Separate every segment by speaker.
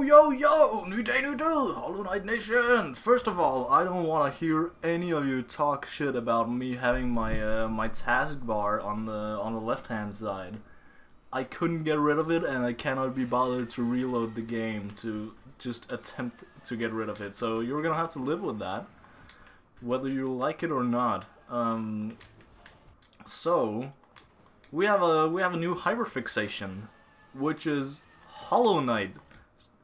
Speaker 1: Yo, new day, new do, Hollow Knight Nation! First of all, I don't want to hear any of you talk shit about me having my my taskbar on the left-hand side. I couldn't get rid of it, and I cannot be bothered to reload the game to just attempt to get rid of it. So you're gonna have to live with that, whether you like it or not. So we have a new hyperfixation, which is Hollow Knight.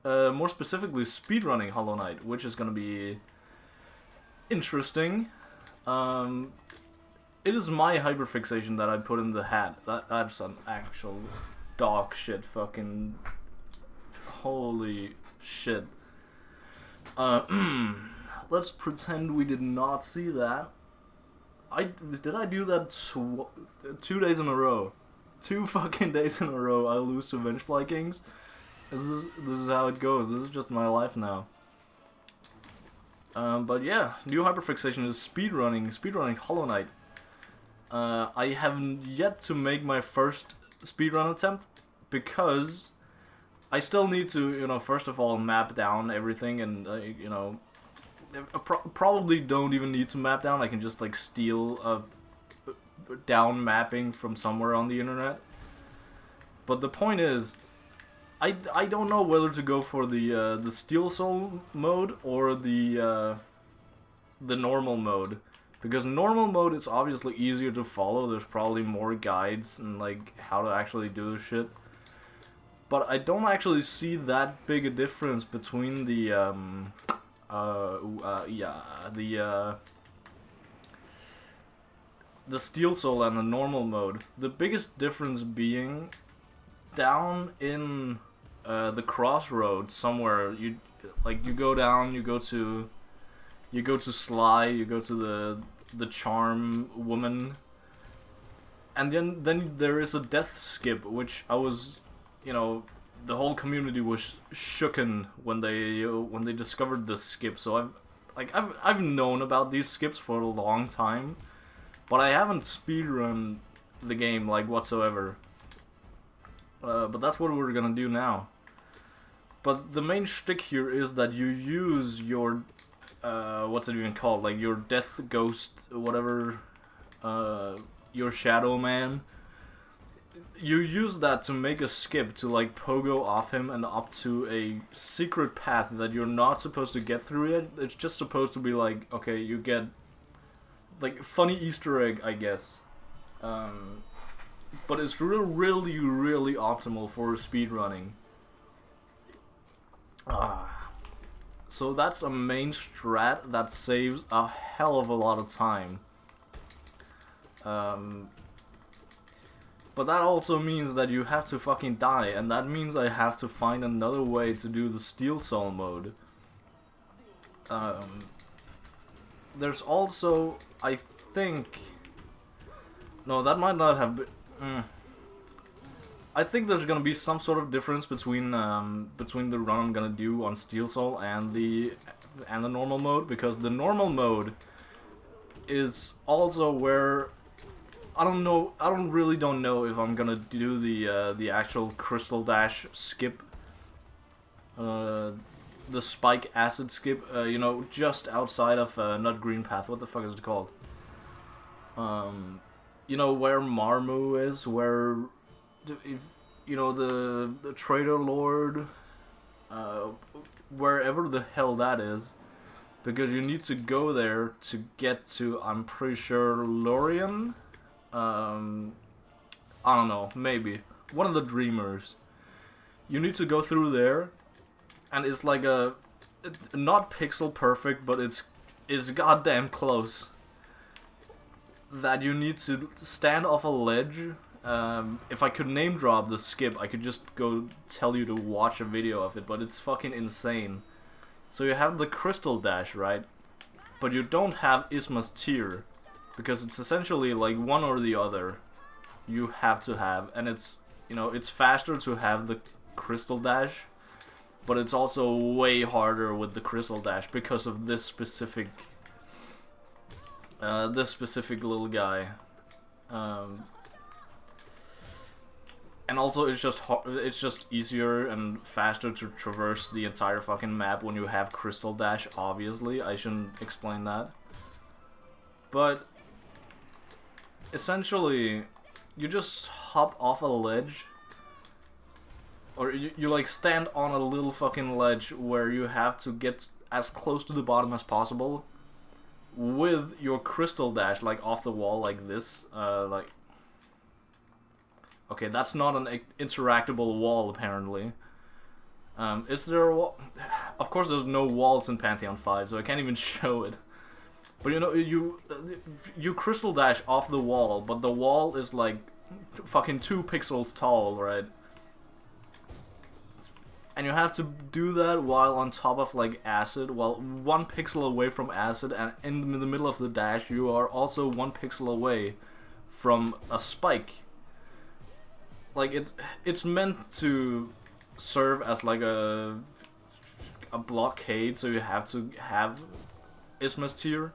Speaker 1: More specifically, speedrunning Hollow Knight, which is gonna be interesting. It is my hyperfixation that I put in the hat. That's some actual dog shit. Fucking holy shit. Let's pretend we did not see that. Did I do that 2 days in a row? 2 fucking days in a row. I lose to Vengefly Kings. This is how it goes. This is just my life now. But yeah, new hyperfixation is speedrunning Hollow Knight. I haven't yet to make my first speedrun attempt because I still need to, first of all map down everything, and probably don't even need to map down. I can just like steal a down mapping from somewhere on the internet. But the point is, I don't know whether to go for the Steel Soul mode or the normal mode, because normal mode is obviously easier to follow. There's probably more guides and like how to actually do this shit. But I don't actually see that big a difference between the Steel Soul and the normal mode. The biggest difference being down in the crossroads somewhere. You go down, you go to Sly, you go to the Charm Woman, and then there is a death skip, which I was, the whole community was shooken when they discovered this skip. So I've known about these skips for a long time, but I haven't speedrun the game like whatsoever. But that's what we're gonna do now. But the main shtick here is that you use your what's it even called? Like your death ghost, whatever, your shadow man. You use that to make a skip to like pogo off him and up to a secret path that you're not supposed to get through yet. It's just supposed to be like, okay, you get like funny Easter egg, I guess. But it's really optimal for speedrunning. So that's a main strat that saves a hell of a lot of time. But that also means that you have to fucking die, and that means I have to find another way to do the Steel Soul mode. There's also, I think... No, that might not have been... I think there's gonna be some sort of difference between the run I'm gonna do on Steel Soul and the normal mode, because the normal mode is also where I really don't know if I'm gonna do the actual Crystal Dash skip, the Spike Acid skip, just outside of Nut Green Path. What the fuck is it called? Where Marmu is, where the Trader Lord, wherever the hell that is, because you need to go there to get to, I'm pretty sure, Lorien. I don't know, maybe one of the Dreamers. You need to go through there, and it's like not pixel perfect, but it's goddamn close. That you need to stand off a ledge. If I could name drop the skip, I could just go tell you to watch a video of it, but it's fucking insane. So you have the Crystal Dash, right? But you don't have Isma's Tear, because it's essentially like one or the other you have to have, and it's faster to have the Crystal Dash, but it's also way harder with the Crystal Dash because of this specific little guy. And also, it's just easier and faster to traverse the entire fucking map when you have Crystal Dash, obviously. I shouldn't explain that. But, essentially, you just hop off a ledge. Or you like stand on a little fucking ledge where you have to get as close to the bottom as possible. With your Crystal Dash, like, off the wall like this. Okay, that's not an interactable wall, apparently. Is there a wall? Of course there's no walls in Pantheon 5, so I can't even show it. But you know, you Crystal Dash off the wall, but the wall is like fucking 2 pixels tall, right? And you have to do that while on top of like acid, while 1 pixel away from acid, and in the middle of the dash you are also 1 pixel away from a spike. Like, it's meant to serve as like a blockade, so you have to have Isma's Tear.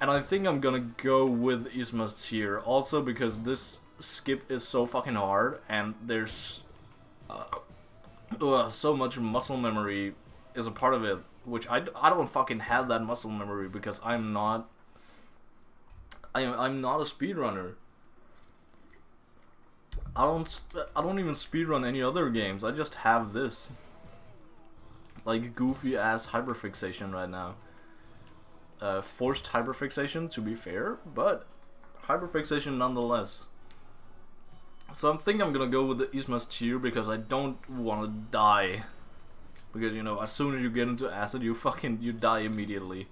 Speaker 1: And I think I'm gonna go with Isma's Tear, also because this skip is so fucking hard, and there's so much muscle memory is a part of it, which I don't fucking have that muscle memory because I'm not a speedrunner. I don't even speedrun any other games. I just have this like goofy ass hyperfixation right now. Forced hyperfixation, to be fair, but hyperfixation nonetheless. So I think I'm gonna go with the Isma's Tear because I don't want to die. Because, you know, as soon as you get into acid, you die immediately.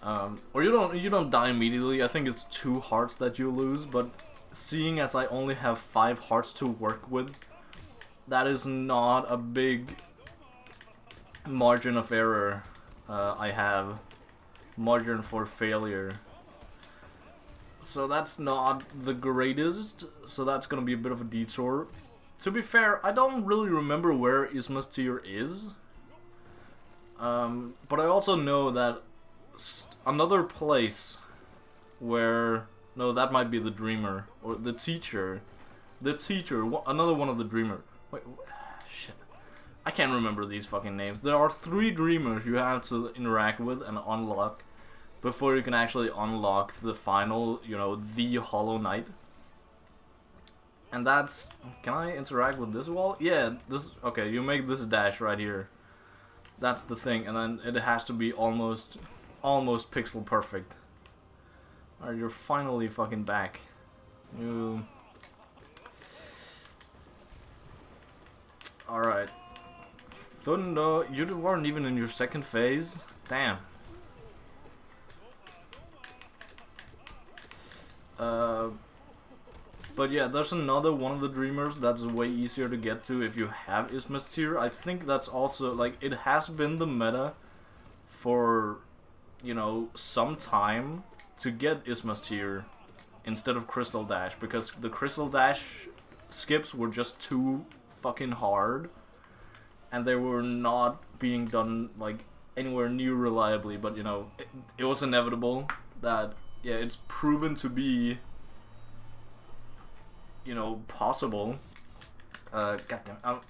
Speaker 1: Or you don't die immediately. I think it's 2 hearts that you lose, but seeing as I only have 5 hearts to work with, that is not a big margin of error. I have margin for failure. So that's not the greatest, so that's gonna be a bit of a detour. To be fair, I don't really remember where Isma's Tear is. But I also know that another place where... No, that might be the Dreamer. Or the Teacher. Another one of the Dreamer. Wait, shit. I can't remember these fucking names. There are 3 Dreamers you have to interact with and unlock before you can actually unlock the final, you know, the Hollow Knight. And that's... Can I interact with this wall? Yeah, this... Okay, you make this dash right here. That's the thing, and then it has to be almost pixel perfect. Alright, you're finally fucking back. You... Alright. Thunder, you weren't even in your second phase? Damn. But yeah, there's another one of the Dreamers that's way easier to get to if you have Isma's Tear. I think that's also, like, it has been the meta for, you know, some time to get Isma's Tear instead of Crystal Dash, because the Crystal Dash skips were just too fucking hard, and they were not being done, like, anywhere near reliably, but, you know, it was inevitable that, yeah, it's proven to be, you know, possible. Goddamn.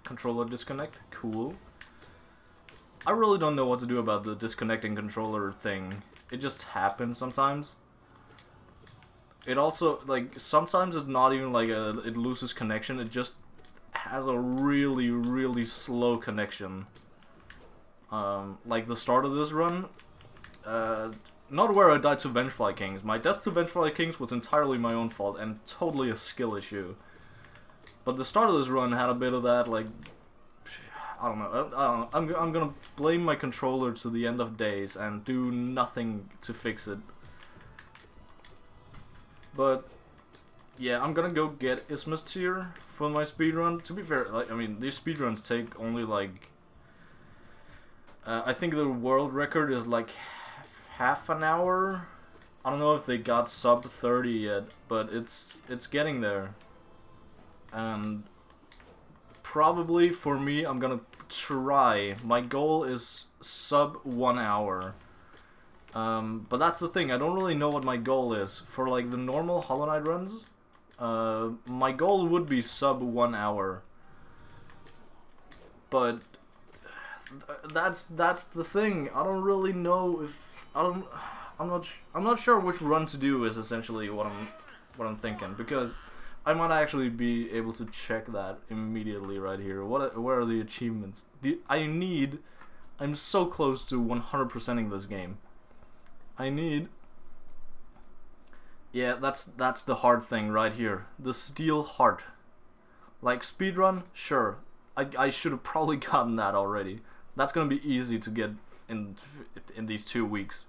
Speaker 1: Controller disconnect? Cool. I really don't know what to do about the disconnecting controller thing. It just happens sometimes. It also, like, sometimes it's not even like it loses connection, it just has a really, really slow connection. Like the start of this run, not where I died to Vengefly Kings. My death to Vengefly Kings was entirely my own fault and totally a skill issue. But the start of this run had a bit of that, like, I don't know. I'm gonna blame my controller to the end of days and do nothing to fix it. But yeah, I'm gonna go get Isma's Tear for my speedrun. To be fair, like, I mean, these speedruns take only like I think the world record is like half an hour. I don't know if they got sub 30 yet, but it's getting there. And probably for me, I'm gonna try. My goal is sub 1 hour. But that's the thing, I don't really know what my goal is. For like the normal Hollow Knight runs, My goal would be sub 1 hour, but that's the thing. I don't really know if I'm not sure which run to do is essentially what I'm thinking, because I might actually be able to check that immediately right here. Where are the achievements? I'm so close to 100%ing this game. Yeah, that's the hard thing right here. The steel heart. Like speedrun, sure. I should have probably gotten that already. That's gonna be easy to get in these 2 weeks.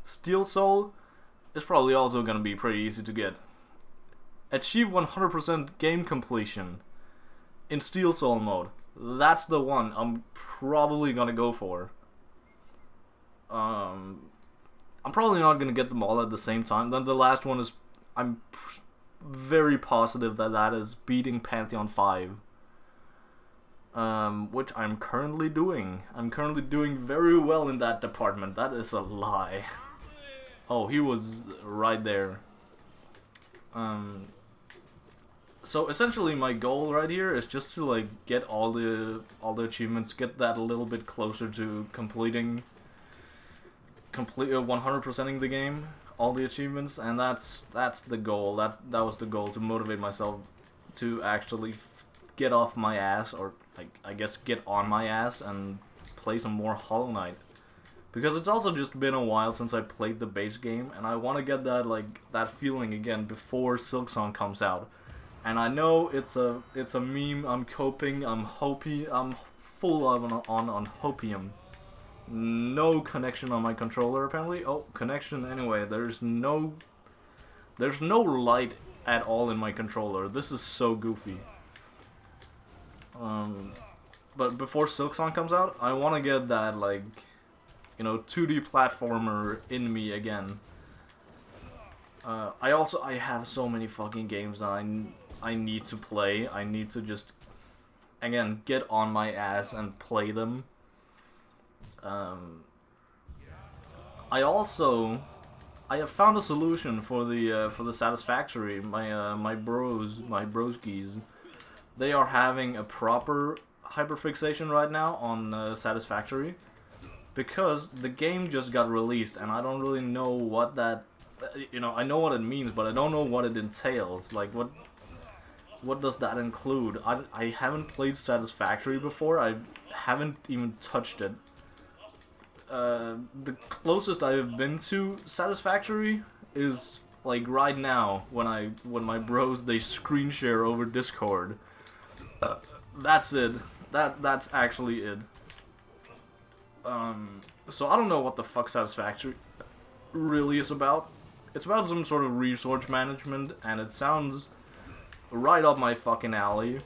Speaker 1: Steel soul is probably also gonna be pretty easy to get. Achieve 100% game completion in Steel Soul mode. That's the one I'm probably gonna go for. I'm probably not gonna get them all at the same time. Then the last one is, I'm very positive that is beating Pantheon 5. Which I'm currently doing. I'm currently doing very well in that department. That is a lie. Oh, he was right there. So essentially my goal right here is just to like get all the achievements, get that a little bit closer to completing 100%ing the game, all the achievements, and that's the goal. That was the goal, to motivate myself to actually get off my ass, or like I guess get on my ass and play some more Hollow Knight. Because it's also just been a while since I played the base game, and I want to get that feeling again before Silksong comes out. And I know it's a meme. I'm coping. I'm full on hopium. No connection on my controller apparently. Oh, connection anyway. There's no light at all in my controller. This is so goofy. But before Silksong comes out, I want to get that 2D platformer in me again. I have so many fucking games that I need to play. I need to just, again, get on my ass and play them. I have found a solution for the Satisfactory. My broskies, they are having a proper hyperfixation right now on Satisfactory, because the game just got released, and I don't really know what that, I know what it means, but I don't know what it entails. Like, what does that include? I haven't played Satisfactory before. I haven't even touched it. The closest I have been to Satisfactory is like right now when my bros, they screen share over Discord. That's it. That's actually it. So I don't know what the fuck Satisfactory really is about. It's about some sort of resource management, and it sounds right up my fucking alley.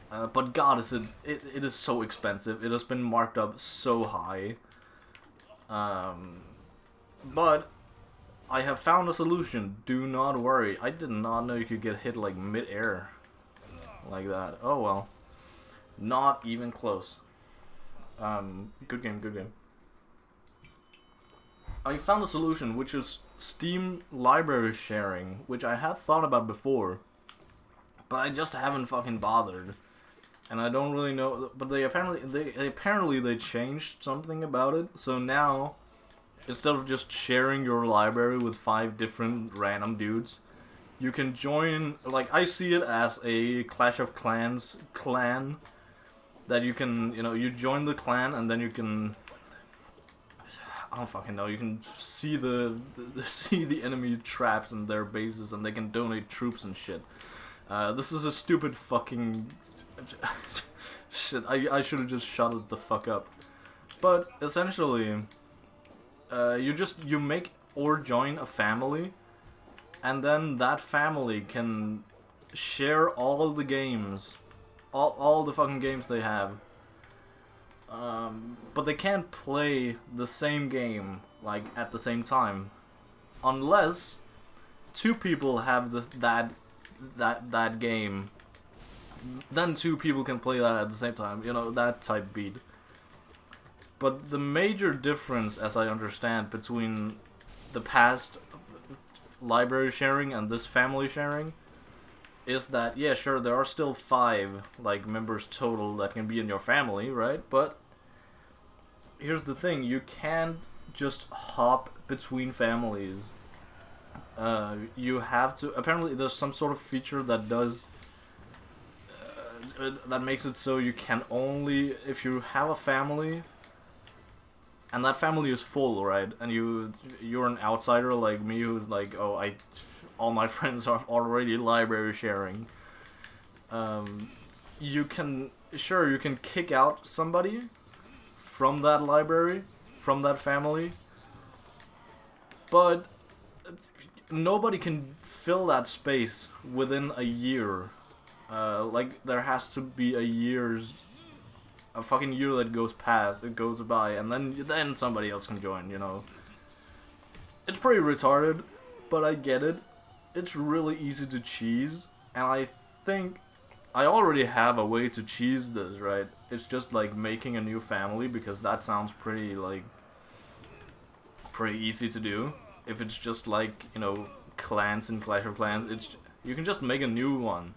Speaker 1: But god, it is so expensive. It has been marked up so high. But I have found a solution. Do not worry. I did not know you could get hit like mid-air like that. Oh well. Not even close. Good game, good game. I found a solution, which is Steam library sharing, which I had thought about before, but I just haven't fucking bothered. And I don't really know, but they apparently changed something about it. So now, instead of just sharing your library with 5 different random dudes, you can join, like, I see it as a Clash of Clans clan, that you can, you join the clan, and then you can, I don't fucking know, you can see see the enemy traps and their bases, and they can donate troops and shit. This is a stupid fucking shit. I should have just shut it the fuck up. But essentially, you make or join a family, and then that family can share all the games, all the fucking games they have. But they can't play the same game like at the same time, unless 2 people have that game. Then 2 people can play that at the same time, that type beat. But the major difference, as I understand, between the past library sharing and this family sharing is that, yeah, sure, there are still 5, like, members total that can be in your family, right? But here's the thing, you can't just hop between families. You have to, apparently there's some sort of feature that does, that makes it so you can only, if you have a family, and that family is full, right? And you're an outsider like me who's like, oh, all my friends are already library sharing. You can kick out somebody from that library, from that family, but nobody can fill that space within a year. Like, there has to be a fucking year that goes by, and then somebody else can join, you know. It's pretty retarded, but I get it. It's really easy to cheese, and I think I already have a way to cheese this, right? It's just like making a new family, because that sounds pretty easy to do. If it's just like, you know, clans in Clash of Clans, you can just make a new one,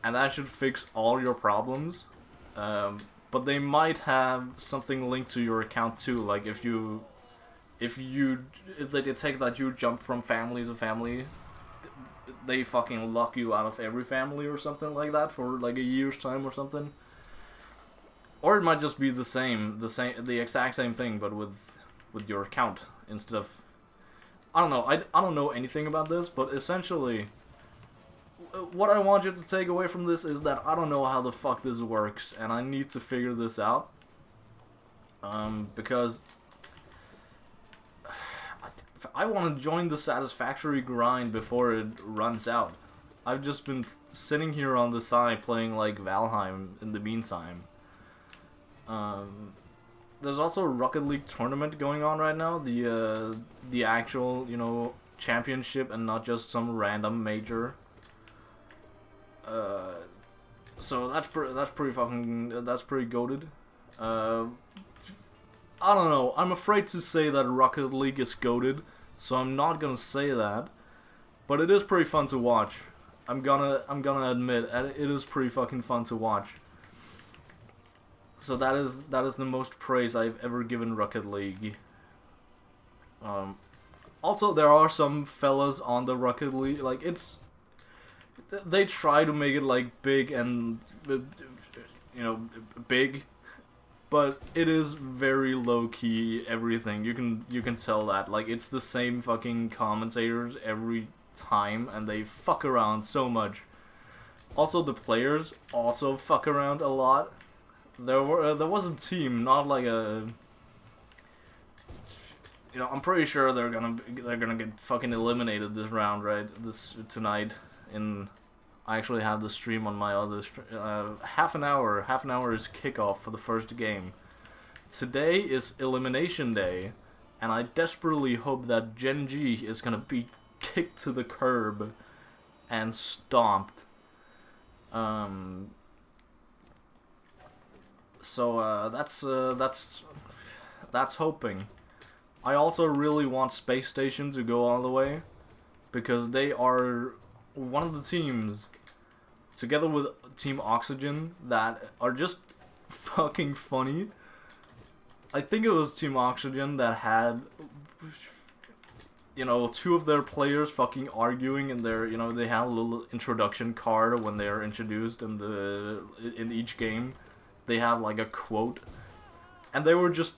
Speaker 1: and that should fix all your problems. But they might have something linked to your account too, like if they detect that you jump from family to family, they fucking lock you out of every family or something like that for like a year's time or something. Or it might just be the exact same thing, but with your account instead of, I don't know. I don't know anything about this, but essentially, what I want you to take away from this is that I don't know how the fuck this works, and I need to figure this out. Because I want to join the Satisfactory grind before it runs out. I've just been sitting here on the side playing like Valheim in the meantime. There's also a Rocket League tournament going on right now, the actual, you know, championship, and not just some random major. So that's pretty goated. I don't know. I'm afraid to say that Rocket League is goated, so I'm not gonna say that. But it is pretty fun to watch. I'm gonna admit, it is pretty fucking fun to watch. So that is the most praise I've ever given Rocket League. Also, there are some fellas on the Rocket League, like, they try to make it like big and, you know, big, but it is very low key. Everything you can tell that, like, it's the same fucking commentators every time, and they fuck around so much. Also, the players also fuck around a lot. There was a team, not like a, you know, I'm pretty sure they're gonna get fucking eliminated this round, right? Tonight. I actually have the stream on my other half an hour is kickoff for the first game. Today is elimination day, and I desperately hope that Gen G is gonna be kicked to the curb and stomped. So that's hoping. I also really want Space Station to go all the way, because they are one of the teams, together with Team Oxygen, that are just fucking funny. I think it was Team Oxygen that had, you know, 2 of their players fucking arguing, and you know, they have a little introduction card when they are introduced in each game. They have like a quote, and they were just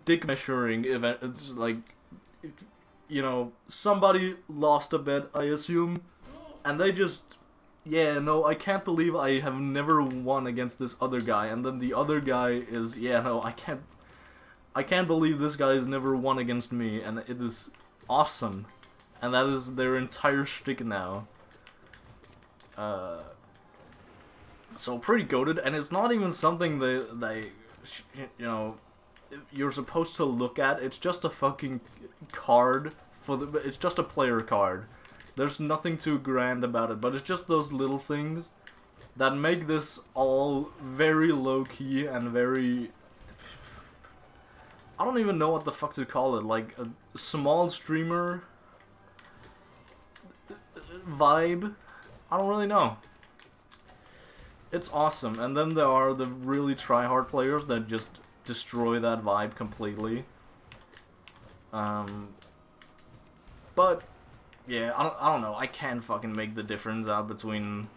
Speaker 1: dick measuring event. It's like, you know, somebody lost a bet, I assume, and they just, yeah, no, I can't believe I have never won against this other guy, and then the other guy is, yeah, no, I can't believe this guy has never won against me, and it is awesome, and that is their entire shtick now. So pretty goated, and it's not even something they, you know, you're supposed to look at. It's just a fucking card it's just a player card. There's nothing too grand about it, but it's just those little things that make this all very low-key and very, I don't even know what the fuck to call it, like a small streamer vibe. I don't really know. It's awesome, and then there are the really try-hard players that just destroy that vibe completely. But yeah, I don't know. I can't fucking make the difference out between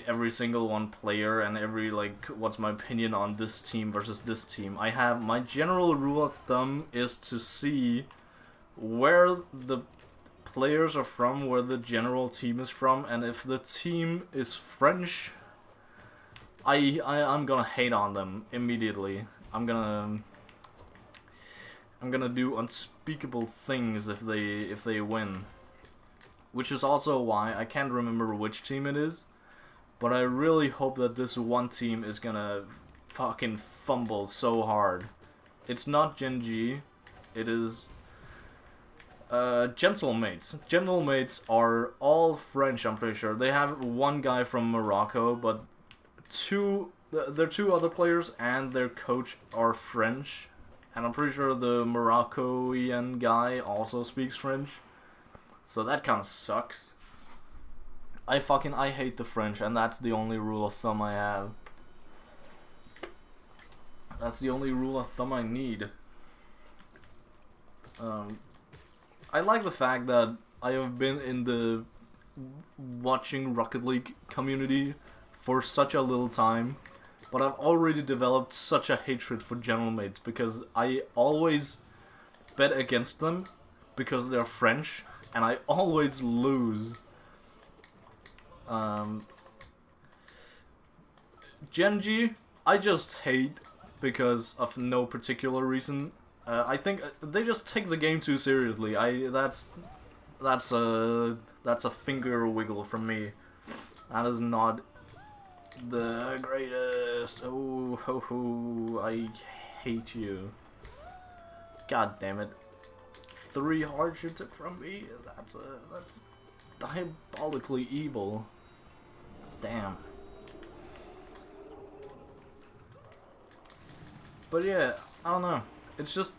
Speaker 1: every single one player and every, like, what's my opinion on this team versus this team. I have my general rule of thumb is to see where the players are from, where the general team is from, and if the team is French, I'm gonna hate on them immediately. I'm gonna do unspeakable things if they win. Which is also why I can't remember which team it is, but I really hope that this one team is gonna fucking fumble so hard. It's not Gen G, it is Gentlemates. Gentlemates are all French, I'm pretty sure. They have one guy from Morocco, but their two other players and their coach are French. And I'm pretty sure the Moroccan guy also speaks French. So that kind of sucks. I hate the French, and that's the only rule of thumb I have. That's the only rule of thumb I need. I like the fact that I have been in the watching Rocket League community for such a little time, but I've already developed such a hatred for Gentlemates because I always bet against them because they're French, and I always lose. Genji, I just hate because of no particular reason. I think they just take the game too seriously. That's a finger wiggle from me. That is not the greatest. Oh ho ho! I hate you. God damn it! 3 hearts you took from me. That's diabolically evil. Damn. But yeah, I don't know. It's just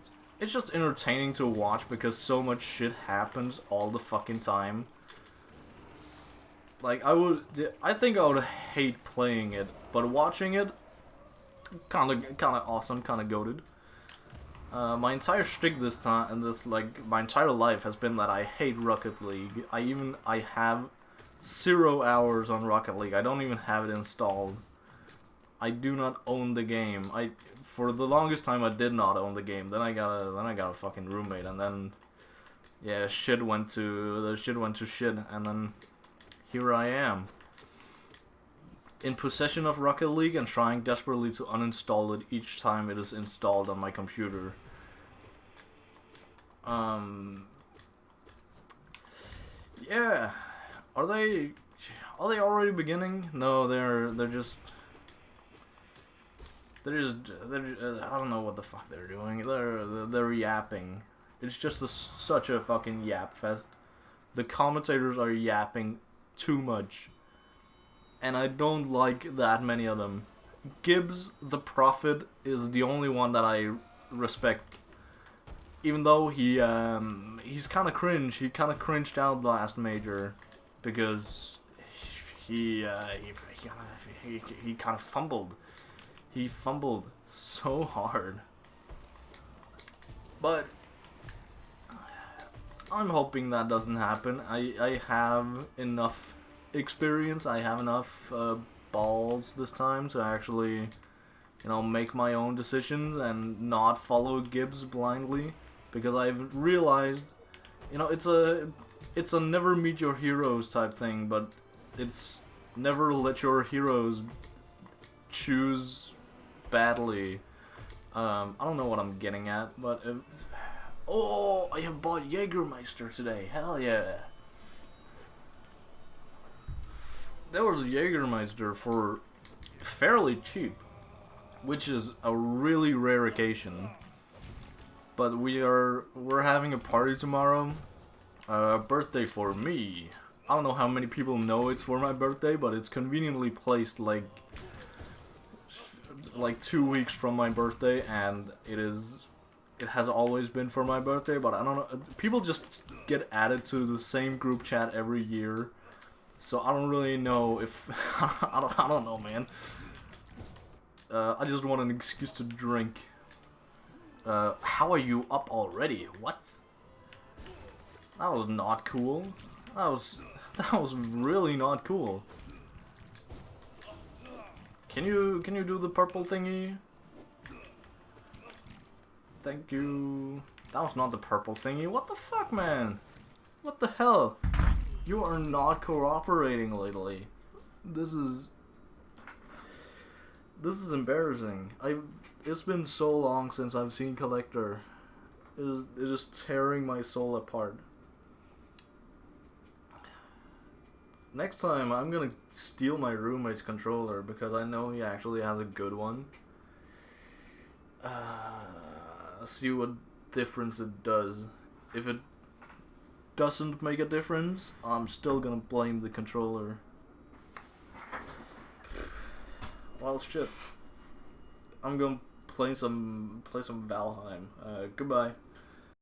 Speaker 1: entertaining to watch because so much shit happens all the fucking time. Like I think I would hate playing it, but watching it, kind of awesome, kind of goated. My entire shtick this time, and my entire life has been that I hate Rocket League. I have 0 hours on Rocket League. I don't even have it installed. I do not own the game. For the longest time I did not own the game. Then I got a fucking roommate, and then yeah, shit went to shit, and then here I am in possession of Rocket League and trying desperately to uninstall it each time it is installed on my computer. Yeah, are they already beginning? No, they're just I don't know what the fuck they're doing. They're yapping. It's just such a fucking yap fest. The commentators are yapping too much, and I don't like that many of them. Gibbs the Prophet is the only one that I respect, even though he's kind of cringe. He kind of cringed out last major because he kind of fumbled. He fumbled so hard. But I'm hoping that doesn't happen. I have enough experience. I have enough balls this time to actually, make my own decisions and not follow Gibbs blindly. Because I've realized, it's a never meet your heroes type thing, but it's never let your heroes choose badly. I don't know what I'm getting at, but oh, I have bought Jägermeister today. Hell yeah! There was a Jägermeister for fairly cheap, which is a really rare occasion. But we're having a party tomorrow, a birthday for me. I don't know how many people know it's for my birthday, but it's conveniently placed like 2 weeks from my birthday, and it has always been for my birthday, but I don't know, people just get added to the same group chat every year, So I don't really know if I don't know, man. I just want an excuse to drink. How are you up already? What? That was not cool. That was really not cool. Can you do the purple thingy? Thank you. That was not the purple thingy. What the fuck, man? What the hell? You are not cooperating lately. This is embarrassing. It's been so long since I've seen Collector. It is tearing my soul apart. Next time, I'm gonna steal my roommate's controller because I know he actually has a good one. See what difference it does. If it doesn't make a difference, I'm still gonna blame the controller. Well, shit. I'm gonna play some Valheim. Goodbye.